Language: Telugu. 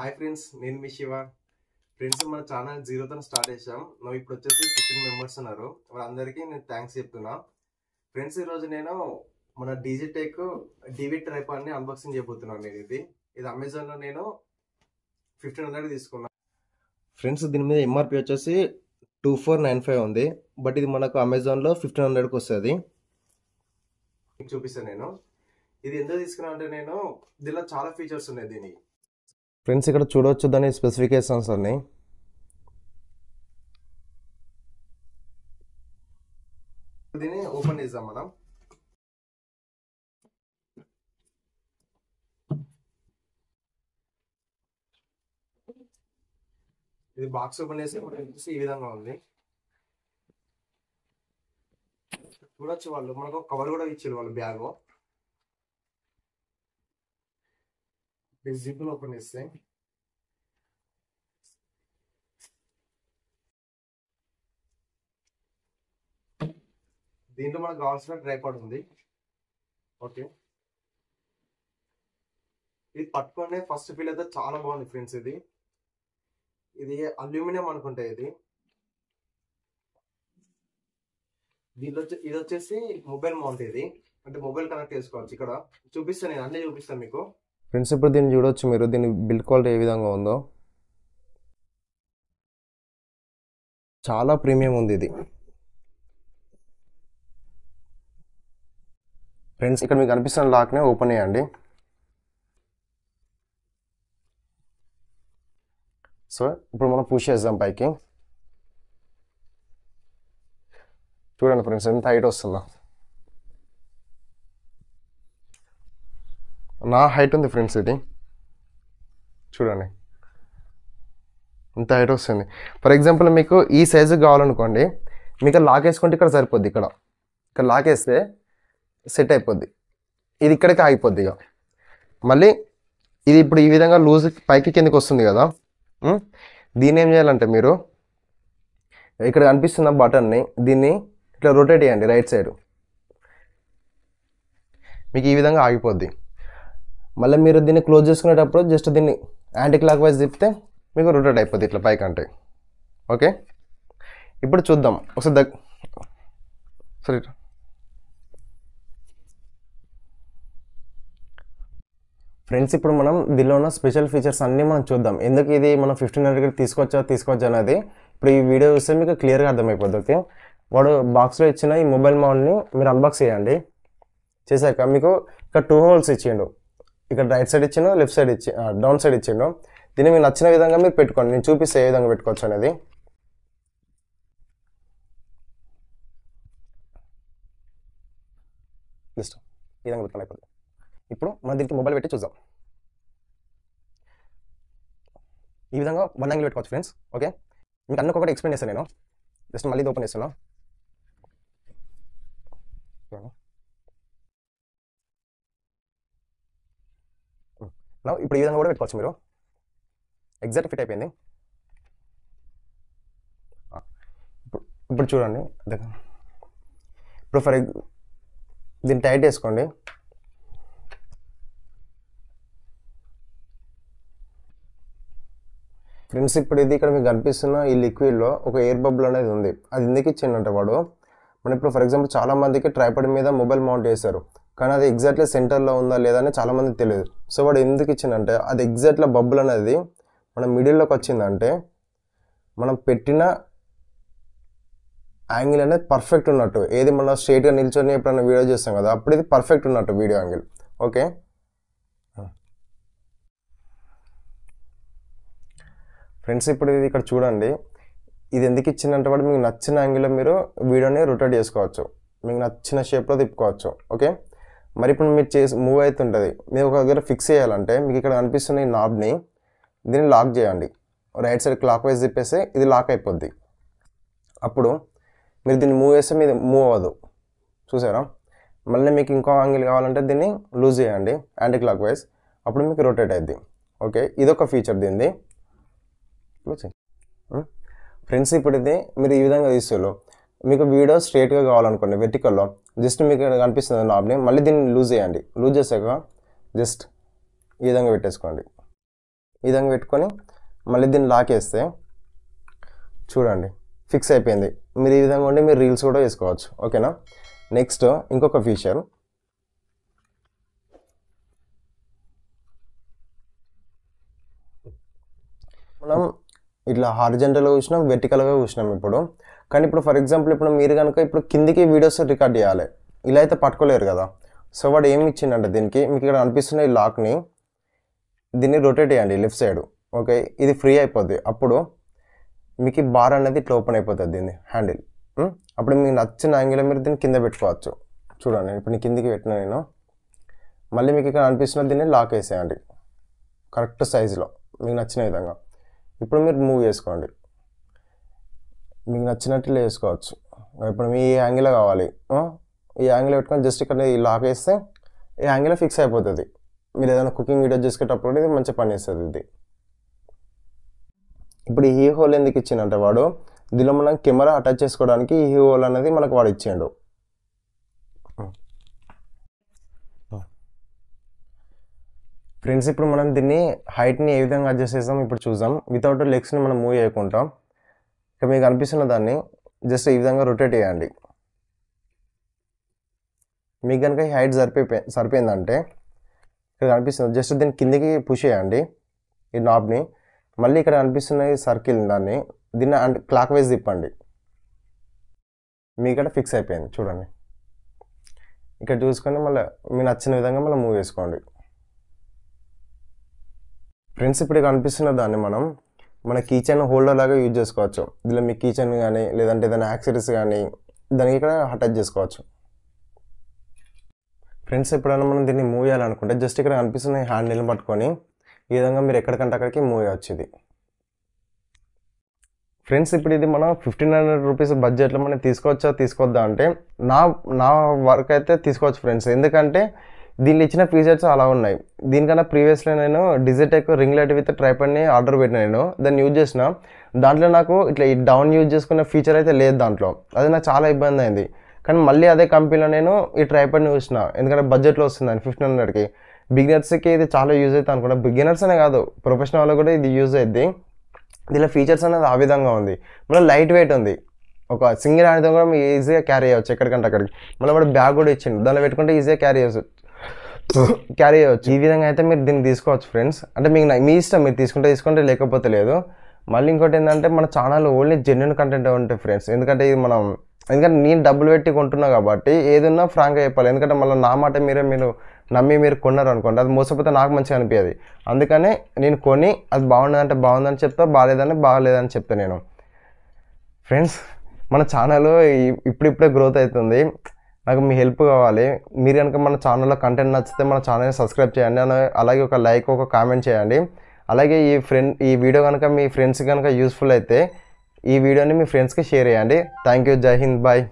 హాయ్ ఫ్రెండ్స్, నేను మీ శివ. ఫ్రెండ్స్, మన ఛానల్ జీరోతో స్టార్ట్ చేసాం. నువ్వు ఇప్పుడు వచ్చేసి 15 మెంబర్స్ ఉన్నారు. వాళ్ళందరికీ నేను థ్యాంక్స్ చెప్తున్నా. ఫ్రెండ్స్, ఈరోజు నేను మన డిజిటెక్ డివి ట్రైపాడ్ని అన్బాక్సింగ్ చేయబోతున్నాను. నేను ఇది అమెజాన్లో నేను 1500 తీసుకున్నాను. ఫ్రెండ్స్, దీని మీద ఎంఆర్పి వచ్చేసి 2495 ఉంది. బట్ ఇది మనకు అమెజాన్లో 1500కి వస్తుంది. చూపిస్తాను నేను. ఇది ఎందుకు తీసుకున్నా అంటే నేను దీనిలో చాలా ఫీచర్స్ ఉన్నాయి దీనికి. ఫ్రెండ్స్, ఇక్కడ చూడవచ్చు దాని స్పెసిఫికేషన్స్ అన్ని. దీన్ని ఓపెన్ చేద్దాం మనం. ఇది బాక్స్ ఓపెన్ చేసి ఈ విధంగా ఉంది. చూడొచ్చు, వాళ్ళు మనకు కవర్ కూడా ఇచ్చారు వాళ్ళు బ్యాగ్. జిప్ ఓపెన్ చేస్తే దీంట్లో మనకు కావాల్సిన ట్రైపాడ్ ఉంది. ఓకే, ఇది పట్టుకునే ఫస్ట్ ఫీల్ అయితే చాలా బాగుంది ఫ్రెండ్స్. ఇది అల్యూమినియం అనుకుంటా. దీంట్లో ఇది వచ్చేసి మొబైల్ మౌంట్. ఇది అంటే మొబైల్ కనెక్ట్ చేసుకోవచ్చు. ఇక్కడ చూపిస్తాను, నేను అన్నీ చూపిస్తాను మీకు. ఫ్రెండ్స్, ఇప్పుడు దీన్ని చూడవచ్చు మీరు. దీని బిల్డ్ క్వాలిటీ ఏ విధంగా ఉందో చాలా ప్రీమియం ఉంది ఇది. ఫ్రెండ్స్, ఇక్కడ మీకు కనిపిస్తున్న లాక్నే ఓపెన్ చేయండి. సో ఇప్పుడు మనం పుష్ చేద్దాం పైకి. చూడండి ఫ్రెండ్స్, ఎంత హైట్ వస్తుందో. నా హైట్ ఉంది ఫ్రెండ్స్. ఇది చూడండి ఇంత హైట్ వస్తుంది. ఫర్ ఎగ్జాంపుల్ మీకు ఈ సైజు కావాలనుకోండి, మీకు లాక్ వేసుకుంటే ఇక్కడ సరిపోద్ది. ఇక్కడ లాక్ వేస్తే సెట్ అయిపోద్ది. ఇది ఇక్కడికి ఆగిపోద్ది. ఇక మళ్ళీ ఇది ఇప్పుడు ఈ విధంగా లూజ్ పైకి కిందకి వస్తుంది కదా. దీన్ని ఏం చేయాలంటే మీరు ఇక్కడ కనిపిస్తున్న బటన్ని దీన్ని ఇట్లా రొటేట్ చేయండి రైట్ సైడ్. మీకు ఈ విధంగా ఆగిపోద్ది. మళ్ళీ మీరు దీన్ని క్లోజ్ చేసుకునేటప్పుడు జస్ట్ దీన్ని యాంటీ క్లాక్ వైజ్ తిప్పితే మీకు రొటేట్ అయిపోద్ది ఇట్లా పైకి అంటే. ఓకే, ఇప్పుడు చూద్దాం ఒకసారి సరే. ఫ్రెండ్స్, ఇప్పుడు మనం దీనిలో ఉన్న స్పెషల్ ఫీచర్స్ అన్నీ మనం చూద్దాం. ఎందుకు ఇది మనం 1500కి తీసుకోవచ్చా అనేది ఇప్పుడు ఈ వీడియో చూస్తే మీకు క్లియర్గా అర్థమైపోద్ది. ఓకే, వాడు బాక్స్లో ఇచ్చిన ఈ మొబైల్ మౌంట్ని మీరు అన్బాక్స్ చేయండి. చేశాక మీకు ఇక్కడ 2 హోల్స్ ఇచ్చిండు. ఇక్కడ రైట్ సైడ్ ఇచ్చిండు, లెఫ్ట్ సైడ్ డౌన్ సైడ్ ఇచ్చిండు. దీన్ని మీకు నచ్చిన విధంగా మీరు పెట్టుకోండి. నేను చూపిస్తే ఏ విధంగా పెట్టుకోవచ్చు అనేది. జస్ట్ ఈ విధంగా పెట్టుకోండి అయిపోతుంది. ఇప్పుడు మనం దీనికి మొబైల్ పెట్టి చూద్దాం. ఈ విధంగా 1 యాంగిల్ పెట్టుకోవచ్చు ఫ్రెండ్స్. ఓకే, మీకు అన్నీ ఒకటి ఎక్స్ప్లెయిన్ చేస్తాను నేను. జస్ట్ మళ్ళీ ఇది ఓపెన్ చేస్తున్నా. ఇప్పుడు ఈ విధంగా కూడా పెట్టుకోవచ్చు మీరు. ఎగ్జాక్ట్ ఫిట్ అయిపోయింది. ఇప్పుడు చూడండి, ఇప్పుడు దీన్ని టైట్ చేసుకోండి. ఫ్రెండ్స్, ఇప్పుడు ఇది ఇక్కడ మీకు కనిపిస్తున్న ఈ లిక్విడ్లో ఒక ఎయిర్ బబుల్ అనేది ఉంది. అది ఎందుకు ఇచ్చిందంటే వాడు మనం ఇప్పుడు ఫర్ ఎగ్జాంపుల్ చాలా మందికి ట్రైపాడ్ మీద మొబైల్ మౌంట్ చేస్తారు, కానీ అది ఎగ్జాక్ట్లీ సెంటర్లో ఉందా లేదా అని చాలామందికి తెలియదు. సో వాడు ఎందుకు ఇచ్చిందంటే అది ఎగ్జాక్ట్లీ బబుల్ అనేది మన మిడిల్లోకి వచ్చిందంటే మనం పెట్టిన యాంగిల్ అనేది పర్ఫెక్ట్ ఉన్నట్టు. ఏది మనం స్ట్రైట్గా నిల్చొని ఎప్పుడైనా వీడియో చేస్తాం కదా, అప్పుడు ఇది పర్ఫెక్ట్ ఉన్నట్టు వీడియో యాంగిల్. ఓకే, ఫ్రెండ్స్, ఇప్పుడు ఇది ఇక్కడ చూడండి. ఇది ఎందుకు ఇచ్చిందంటే వాడు మీకు నచ్చిన యాంగిల్లో మీరు వీడియోని రొటేట్ చేసుకోవచ్చు, మీకు నచ్చిన షేప్లో తిప్పుకోవచ్చు. ఓకే, మరి ఇప్పుడు మీరు మూవ్ అవుతుంటుంది. మీరు ఒక దగ్గర ఫిక్స్ చేయాలంటే మీకు ఇక్కడ కనిపిస్తున్న ఈ నాబ్ని దీన్ని లాక్ చేయండి. రైట్ సైడ్ క్లాక్ వైజ్ తిప్పేస్తే ఇది లాక్ అయిపోద్ది. అప్పుడు మీరు దీన్ని మూవ్ చేస్తే మీరు మూవ్ అవ్వదు. చూసారా? మళ్ళీ మీకు ఇంకో యాంగిల్ కావాలంటే దీన్ని లూజ్ చేయండి యాంటీ క్లాక్ వైజ్, అప్పుడు మీకు రొటేట్ అయింది. ఓకే, ఇదొక ఫీచర్ దీన్ని. ఫ్రెండ్స్, ఇప్పుడు ఇది మీరు ఈ విధంగా తీస్తారు. మీకు వీడియో స్ట్రైట్గా కావాలనుకోండి వెర్టికల్లో, జస్ట్ మీకు కనిపిస్తుంది నాబ్ని, మళ్ళీ దీన్ని లూజ్ చేయండి. లూజ్ చేసాక జస్ట్ ఈ విధంగా పెట్టేసుకోండి. ఈ విధంగా పెట్టుకొని మళ్ళీ దీన్ని లాక్ వేస్తే చూడండి ఫిక్స్ అయిపోయింది. మీరు ఈ విధంగా ఉండి మీరు రీల్స్ కూడా వేసుకోవచ్చు. ఓకేనా. నెక్స్ట్ ఇంకొక ఫీచర్, మనం ఇట్లా హారిజంటల్గా చూసినాం, వెర్టికల్గా చూసినాం ఇప్పుడు. కానీ ఇప్పుడు ఫర్ ఎగ్జాంపుల్ ఇప్పుడు మీరు కనుక ఇప్పుడు కిందికి వీడియోస్ రికార్డ్ చేయాలి, ఇలా అయితే పట్టుకోలేరు కదా. సో వాడు ఏమి ఇచ్చిండంటే దీనికి మీకు ఇక్కడ అనిపిస్తున్న ఈ లాక్ని దీన్ని రొటేట్ చేయండి లెఫ్ట్ సైడ్. ఓకే, ఇది ఫ్రీ అయిపోద్ది. అప్పుడు మీకు బార్ అనేది ఇట్లా ఓపెన్ అయిపోతుంది దీన్ని హ్యాండిల్. అప్పుడు మీకు నచ్చిన యాంగిల్ మీరు దీన్ని కింద పెట్టుకోవచ్చు. చూడండి ఇప్పుడు నేను కిందికి పెట్టిన నేను, మళ్ళీ మీకు ఇక్కడ అనిపిస్తున్న దీన్ని లాక్ వేసేయండి కరెక్ట్ సైజులో మీకు నచ్చిన విధంగా. ఇప్పుడు మీరు మూవ్ చేసుకోండి, మీకు నచ్చినట్టు వేసుకోవచ్చు. ఇప్పుడు మీ యాంగిల్ కావాలి, ఈ యాంగిల్ పెట్టుకొని జస్ట్ ఇక్కడ ఈ లాక్ వేస్తే ఈ యాంగిల్ ఫిక్స్ అయిపోతుంది. మీరు ఏదైనా కుకింగ్ వీడియో చేసుకునేటప్పుడు ఇది మంచిగా పనిచేస్తుంది ఇది. ఇప్పుడు ఈ హోల్ ఎందుకు ఇచ్చిందంటే వాడు దీనిలో మనం కెమెరా అటాచ్ చేసుకోవడానికి ఈ హోల్ అనేది మనకు వాడు ఇచ్చిండు. ఫ్రెండ్స్ ఇప్పుడు మనం దీన్ని హైట్ని ఏ విధంగా అడ్జస్ట్ చేస్తాం ఇప్పుడు చూద్దాం. వితౌట్ లెగ్స్ని మనం మూవ్ చేయకుండా ఇక్కడ మీకు అనిపిస్తున్న దాన్ని జస్ట్ ఈ విధంగా రొటేట్ చేయండి. మీకు కనుక ఈ హైట్ సరిపోయిందంటే ఇక్కడ కనిపిస్తుంది, జస్ట్ దీన్ని కిందికి పుష్ చేయండి ఈ నాబ్ని. మళ్ళీ ఇక్కడ కనిపిస్తున్న ఈ సర్కిల్ దీన్ని అంటే క్లాక్ వైజ్ తిప్పండి. మీ ఇక్కడ ఫిక్స్ అయిపోయింది చూడండి. ఇక్కడ చూసుకొని మళ్ళీ మీకు నచ్చిన విధంగా మళ్ళీ మూవ్ చేసుకోండి. ఫ్రెండ్స్ ఇప్పుడు కనిపిస్తున్న దాన్ని మనం మన కీచైన్ హోల్డర్ లాగా యూజ్ చేసుకోవచ్చు. దీనిలో మీ కీచైన్ కానీ లేదంటే ఏదైనా యాక్సెసరీస్ కానీ దానికి ఇక్కడ అటాచ్ చేసుకోవచ్చు. ఫ్రెండ్స్ ఎప్పుడైనా మనం దీన్ని మూవ్ చేయాలనుకుంటే జస్ట్ ఇక్కడ కనిపిస్తున్న హ్యాండిల్ని పట్టుకొని ఈ విధంగా మీరు ఎక్కడికంటే అక్కడికి మూవ్ చేయవచ్చు ఇది. ఫ్రెండ్స్ ఇప్పుడు ఇది మనం 1500 రూపీస్ బడ్జెట్లో మనం తీసుకోవద్దా అంటే నా వర్క్ అయితే తీసుకోవచ్చు ఫ్రెండ్స్. ఎందుకంటే దీనిలో ఇచ్చిన ఫీచర్స్ అలా ఉన్నాయి. దీనికన్నా ప్రీవియస్లో నేను డిజిటెక్ రింగ్ లైట్ విత్ ట్రైపాడ్ని ఆర్డర్ పెట్టిన, నేను దాన్ని యూజ్ చేసిన. దాంట్లో నాకు ఇట్లా ఈ డౌన్ యూజ్ చేసుకునే ఫీచర్ అయితే లేదు దాంట్లో. అది నాకు చాలా ఇబ్బంది అయింది. కానీ మళ్ళీ అదే కంపెనీలో నేను ఈ ట్రైపాడ్ని చూసిన, ఎందుకంటే బడ్జెట్లో వస్తుందని 1500కి. బిగినర్స్కి ఇది చాలా యూజ్ అవుతుంది అనుకుంటా. బిగినర్స్ అనే కాదు, ప్రొఫెషనల్ వాళ్ళకి కూడా ఇది యూజ్ అవుతుంది. దీనిలో ఫీచర్స్ అనేది ఆ విధంగా ఉంది. మళ్ళీ లైట్ వెయిట్ ఉంది. ఒక సింగిల్ హ్యాండ్తో కూడా మీరు ఈజీగా క్యారీ చేయవచ్చు ఎక్కడికంటే అక్కడికి. మళ్ళీ వాడు బ్యాగ్ కూడా ఇచ్చిండు, దానిలో పెట్టుకుంటే ఈజీగా క్యారీ చేయవచ్చు. ఈ విధంగా అయితే మీరు దీన్ని తీసుకోవచ్చు ఫ్రెండ్స్. అంటే మీకు మీ ఇష్టం, మీరు తీసుకుంటే లేకపోతే లేదు. మళ్ళీ ఇంకోటి ఏంటంటే మన ఛానల్ ఓన్లీ జెన్యున్ కంటెంట్ ఉంటాయి ఫ్రెండ్స్. ఎందుకంటే ఇది ఎందుకంటే నేను డబ్బులు పెట్టి కొంటున్నా కాబట్టి ఏదన్నా ఫ్రాంక్గా చెప్పాలి. ఎందుకంటే మళ్ళీ నా మాట మీరు నమ్మి మీరు కొన్నారు అనుకోండి, అది మోసపోతే నాకు మంచిగా అనిపించదు. అందుకనే నేను కొని అది బాగుండదంటే బాగుందని చెప్తా, బాగాలేదని చెప్తా నేను. ఫ్రెండ్స్ మన ఛానల్ ఇప్పుడిప్పుడే గ్రోత్ అవుతుంది. నాకు మీ హెల్ప్ కావాలి. మీరు కనుక మన ఛానల్లో కంటెంట్ నచ్చితే మన ఛానల్ని సబ్స్క్రైబ్ చేయండి, అలాగే ఒక లైక్ ఒక కామెంట్ చేయండి. అలాగే ఈ వీడియో కనుక మీ ఫ్రెండ్స్కి కనుక యూస్ఫుల్ అయితే ఈ వీడియోని మీ ఫ్రెండ్స్కి షేర్ చేయండి. Thank you. జై హింద్. బాయ్.